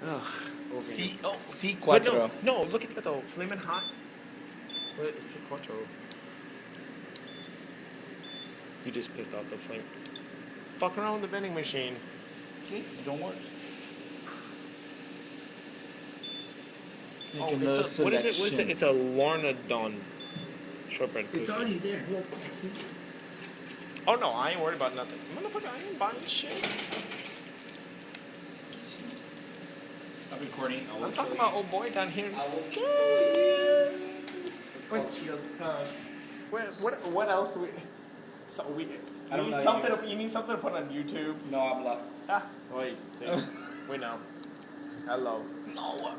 Ugh. C Wait, cuatro. no, look at that though. Flaming hot. What? It's a quattro. You just pissed off the flame. Fuck around with the vending machine. See, it don't work. Oh, it's a, what is it? What is it? It's a Lorna Dawn shortbread cookie. It's already there. Look, see? Oh no, I ain't worried about nothing. Motherfucker, I ain't buying shit. Stop recording. I'm talking about old boy down here. It's called Cheetos Puffs. What else do we? So we. I don't need know something. You need something to put on YouTube. No habla. Ah, wait. We know. Hello. No.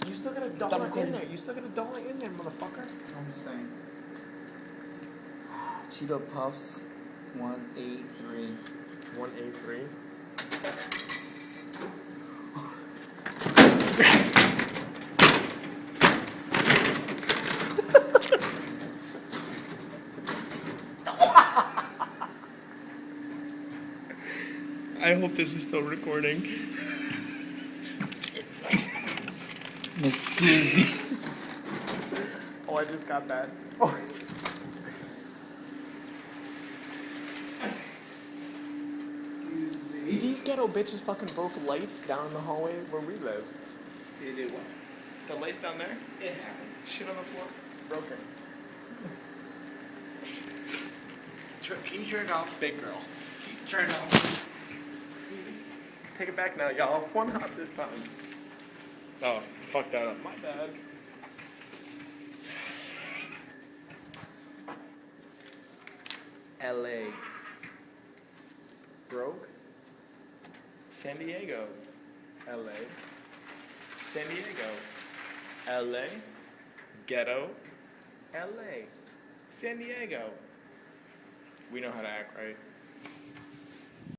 You still got a Stop dollar in recording. there. You still got a dollar in there, motherfucker. I'm just saying. Cheeto Puffs, 183. 183. I hope this is still recording. Excuse me. Oh, I just got that. Oh. These ghetto bitches fucking broke lights down the hallway where we live. They did what? The lights down there? It happens. Shit on the floor. Broken. Can you turn it off? Big girl. Can you turn it off? Take it back now, y'all. One hop this time. Oh, fuck that up. My bad. LA. Broke. San Diego. LA. San Diego. LA. Ghetto. LA. San Diego. We know how to act, right?